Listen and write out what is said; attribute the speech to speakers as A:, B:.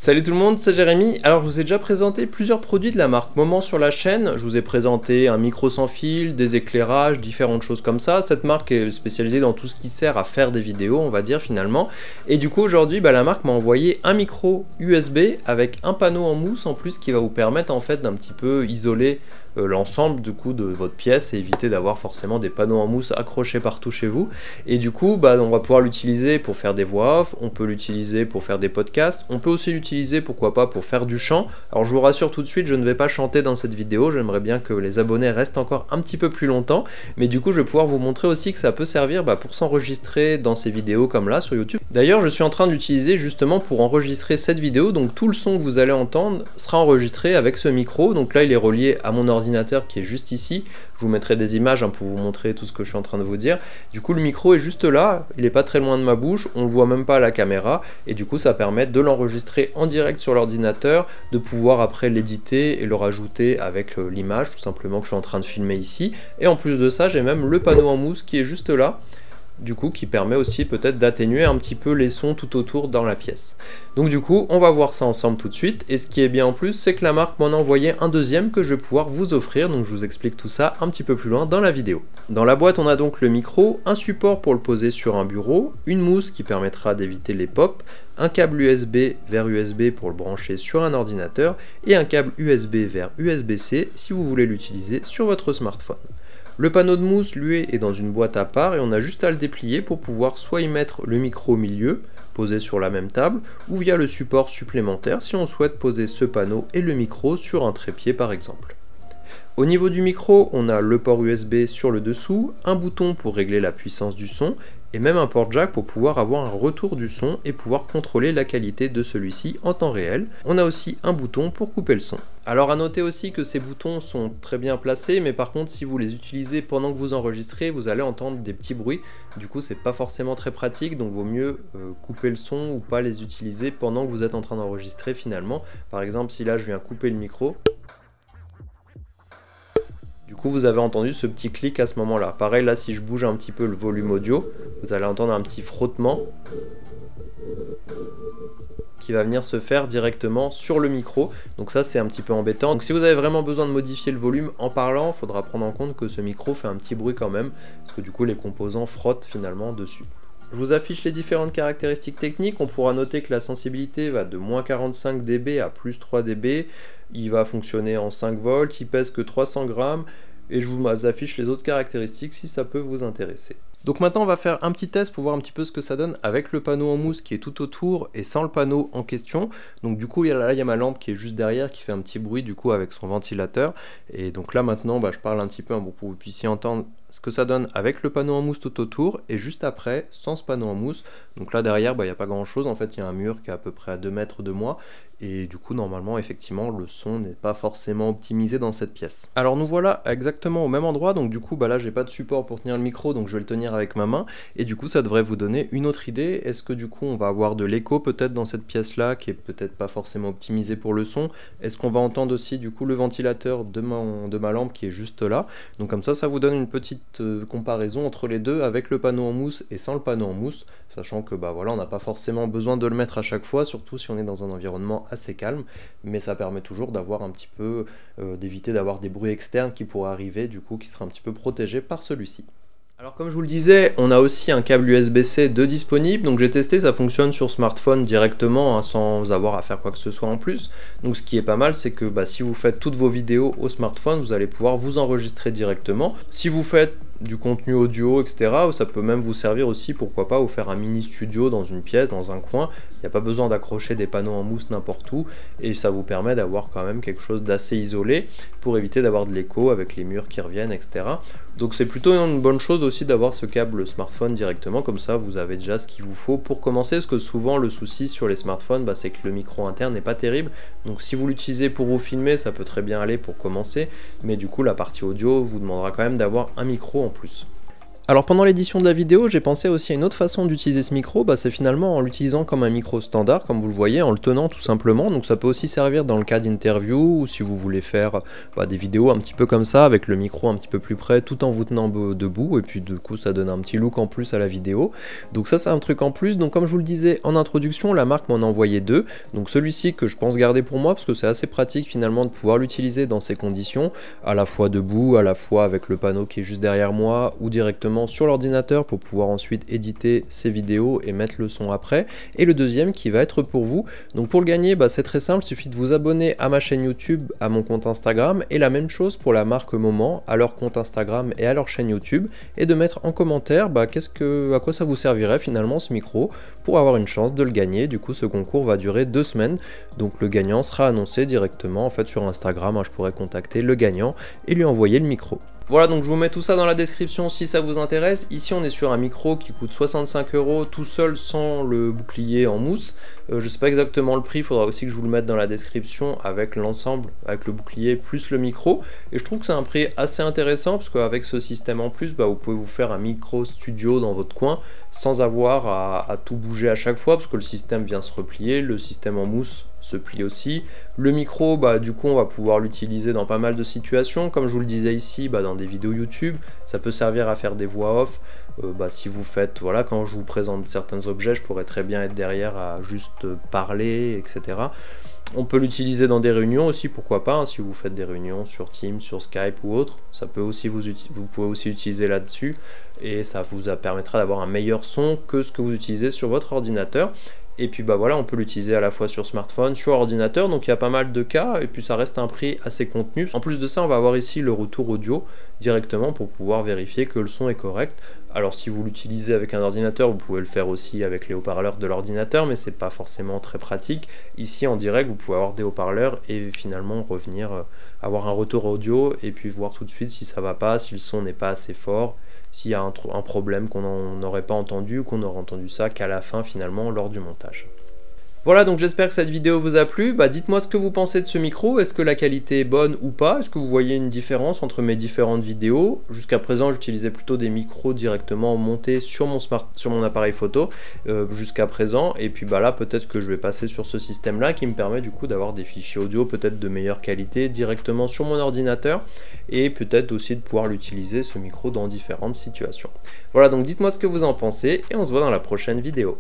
A: Salut tout le monde, c'est Jérémy. Alors je vous ai déjà présenté plusieurs produits de la marque Moment sur la chaîne. Je vous ai présenté un micro sans fil, des éclairages, différentes choses comme ça. Cette marque est spécialisée dans tout ce qui sert à faire des vidéos, on va dire finalement. Et du coup aujourd'hui, la marque m'a envoyé un micro USB avec un panneau en mousse en plus qui va vous permettre en fait d'un petit peu isoler l'ensemble du coup de votre pièce et éviter d'avoir forcément des panneaux en mousse accrochés partout chez vous. Et du coup on va pouvoir l'utiliser pour faire des voix off, on peut l'utiliser pour faire des podcasts, on peut aussi l'utiliser pourquoi pas pour faire du chant. Alors je vous rassure tout de suite, je ne vais pas chanter dans cette vidéo, j'aimerais bien que les abonnés restent encore un petit peu plus longtemps, mais du coup je vais pouvoir vous montrer aussi que ça peut servir pour s'enregistrer dans ces vidéos comme là sur YouTube. D'ailleurs je suis en train d'utiliser justement pour enregistrer cette vidéo, donc tout le son que vous allez entendre sera enregistré avec ce micro, donc là il est relié à mon ordinateur qui est juste ici. Je vous mettrai des images pour vous montrer tout ce que je suis en train de vous dire. Du coup le micro est juste là, il n'est pas très loin de ma bouche, on le voit même pas à la caméra et du coup ça permet de l'enregistrer en direct sur l'ordinateur, de pouvoir après l'éditer et le rajouter avec l'image tout simplement que je suis en train de filmer ici. Et en plus de ça j'ai même le panneau en mousse qui est juste là, du coup qui permet aussi peut-être d'atténuer un petit peu les sons tout autour dans la pièce. Donc du coup on va voir ça ensemble tout de suite, et ce qui est bien en plus c'est que la marque m'en a envoyé un deuxième que je vais pouvoir vous offrir, donc je vous explique tout ça un petit peu plus loin dans la vidéo. Dans la boîte on a donc le micro, un support pour le poser sur un bureau, une mousse qui permettra d'éviter les pops, un câble USB vers USB pour le brancher sur un ordinateur et un câble USB vers USB-C si vous voulez l'utiliser sur votre smartphone. Le panneau de mousse, lui, est dans une boîte à part et on a juste à le déplier pour pouvoir soit y mettre le micro au milieu, posé sur la même table, ou via le support supplémentaire si on souhaite poser ce panneau et le micro sur un trépied par exemple. Au niveau du micro, on a le port USB sur le dessous, un bouton pour régler la puissance du son, et même un port jack pour pouvoir avoir un retour du son et pouvoir contrôler la qualité de celui-ci en temps réel. On a aussi un bouton pour couper le son. Alors à noter aussi que ces boutons sont très bien placés, mais par contre si vous les utilisez pendant que vous enregistrez, vous allez entendre des petits bruits, du coup c'est pas forcément très pratique, donc vaut mieux couper le son ou pas les utiliser pendant que vous êtes en train d'enregistrer finalement. Par exemple si là je viens couper le micro, du coup vous avez entendu ce petit clic à ce moment là. Pareil là si je bouge un petit peu le volume audio, vous allez entendre un petit frottement qui va venir se faire directement sur le micro, donc ça c'est un petit peu embêtant. Donc si vous avez vraiment besoin de modifier le volume en parlant, il faudra prendre en compte que ce micro fait un petit bruit quand même, parce que du coup les composants frottent finalement dessus. Je vous affiche les différentes caractéristiques techniques. On pourra noter que la sensibilité va de moins 45 dB à plus 3 dB. Il va fonctionner en 5 volts, il pèse que 300 grammes. Et je vous affiche les autres caractéristiques si ça peut vous intéresser. Donc maintenant on va faire un petit test pour voir un petit peu ce que ça donne avec le panneau en mousse qui est tout autour et sans le panneau en question. Donc du coup là il y a ma lampe qui est juste derrière qui fait un petit bruit du coup avec son ventilateur. Et donc là maintenant je parle un petit peu pour que vous puissiez entendre ce que ça donne avec le panneau en mousse tout autour et juste après sans ce panneau en mousse. Donc là derrière il n'y a pas grand chose, en fait il y a un mur qui est à peu près à 2 mètres de moi et du coup normalement effectivement le son n'est pas forcément optimisé dans cette pièce. Alors nous voilà exactement au même endroit, donc du coup là j'ai pas de support pour tenir le micro donc je vais le tenir avec ma main et du coup ça devrait vous donner une autre idée. Est-ce que du coup on va avoir de l'écho peut-être dans cette pièce là qui est peut-être pas forcément optimisé pour le son? Est-ce qu'on va entendre aussi du coup le ventilateur de ma lampe qui est juste là? Donc comme ça vous donne une petite comparaison entre les deux avec le panneau en mousse et sans le panneau en mousse, sachant que on n'a pas forcément besoin de le mettre à chaque fois, surtout si on est dans un environnement assez calme, mais ça permet toujours d'avoir un petit peu d'éviter d'avoir des bruits externes qui pourraient arriver, du coup qui sera un petit peu protégé par celui-ci. Alors comme je vous le disais, on a aussi un câble USB-C de disponible, donc j'ai testé, ça fonctionne sur smartphone directement sans avoir à faire quoi que ce soit en plus. Donc ce qui est pas mal, c'est que si vous faites toutes vos vidéos au smartphone, vous allez pouvoir vous enregistrer directement. Si vous faites du contenu audio, etc., ça peut même vous servir aussi, pourquoi pas, vous faire un mini studio dans une pièce, dans un coin. Il n'y a pas besoin d'accrocher des panneaux en mousse n'importe où, et ça vous permet d'avoir quand même quelque chose d'assez isolé pour éviter d'avoir de l'écho avec les murs qui reviennent, etc. Donc c'est plutôt une bonne chose aussi d'avoir ce câble smartphone directement, comme ça vous avez déjà ce qu'il vous faut pour commencer, parce que souvent le souci sur les smartphones, c'est que le micro interne n'est pas terrible. Donc si vous l'utilisez pour vous filmer, ça peut très bien aller pour commencer, mais du coup la partie audio vous demandera quand même d'avoir un micro en plus. Alors pendant l'édition de la vidéo, j'ai pensé aussi à une autre façon d'utiliser ce micro, c'est finalement en l'utilisant comme un micro standard, comme vous le voyez, en le tenant tout simplement. Donc ça peut aussi servir dans le cas d'interview, ou si vous voulez faire des vidéos un petit peu comme ça, avec le micro un petit peu plus près, tout en vous tenant debout, et puis du coup ça donne un petit look en plus à la vidéo. Donc ça c'est un truc en plus. Donc comme je vous le disais en introduction, la marque m'en a envoyé deux. Donc celui-ci que je pense garder pour moi, parce que c'est assez pratique finalement de pouvoir l'utiliser dans ces conditions, à la fois debout, à la fois avec le panneau qui est juste derrière moi, ou directement sur l'ordinateur pour pouvoir ensuite éditer ces vidéos et mettre le son après. Et le deuxième qui va être pour vous. Donc pour le gagner, c'est très simple, il suffit de vous abonner à ma chaîne YouTube, à mon compte Instagram, et la même chose pour la marque Moment, à leur compte Instagram et à leur chaîne YouTube, et de mettre en commentaire à quoi ça vous servirait finalement ce micro, pour avoir une chance de le gagner. Du coup ce concours va durer 2 semaines, donc le gagnant sera annoncé directement en fait sur Instagram. Je pourrais contacter le gagnant et lui envoyer le micro. Voilà, donc je vous mets tout ça dans la description si ça vous intéresse. Ici on est sur un micro qui coûte 65 € tout seul sans le bouclier en mousse. Je sais pas exactement le prix, il faudra aussi que je vous le mette dans la description avec l'ensemble, avec le bouclier plus le micro. Et je trouve que c'est un prix assez intéressant parce qu'avec ce système en plus, vous pouvez vous faire un micro studio dans votre coin sans avoir à tout bouger à chaque fois, parce que le système vient se replier, le système en mousse se plie aussi. Le micro, du coup on va pouvoir l'utiliser dans pas mal de situations, comme je vous le disais ici, dans des vidéos YouTube, ça peut servir à faire des voix off. Si vous faites, quand je vous présente certains objets, je pourrais très bien être derrière à juste parler, etc. On peut l'utiliser dans des réunions aussi, pourquoi pas, si vous faites des réunions sur Teams, sur Skype ou autre, ça peut aussi vous pouvez aussi utiliser là-dessus, et ça vous permettra d'avoir un meilleur son que ce que vous utilisez sur votre ordinateur. Et puis on peut l'utiliser à la fois sur smartphone, sur ordinateur, donc il y a pas mal de cas, et puis ça reste un prix assez contenu. En plus de ça, on va avoir ici le retour audio directement pour pouvoir vérifier que le son est correct. Alors si vous l'utilisez avec un ordinateur, vous pouvez le faire aussi avec les haut-parleurs de l'ordinateur, mais c'est pas forcément très pratique. Ici en direct, vous pouvez avoir des haut-parleurs et finalement revenir avoir un retour audio et puis voir tout de suite si ça va pas, si le son n'est pas assez fort, s'il y a un problème qu'on n'aurait pas entendu, ou qu'on aurait entendu ça qu'à la fin finalement lors du montage. Voilà, donc j'espère que cette vidéo vous a plu. Dites-moi ce que vous pensez de ce micro, est-ce que la qualité est bonne ou pas, est-ce que vous voyez une différence entre mes différentes vidéos. Jusqu'à présent j'utilisais plutôt des micros directement montés sur mon appareil photo jusqu'à présent, et puis là peut-être que je vais passer sur ce système là qui me permet du coup d'avoir des fichiers audio peut-être de meilleure qualité directement sur mon ordinateur, et peut-être aussi de pouvoir l'utiliser ce micro dans différentes situations. Voilà, donc dites-moi ce que vous en pensez et on se voit dans la prochaine vidéo.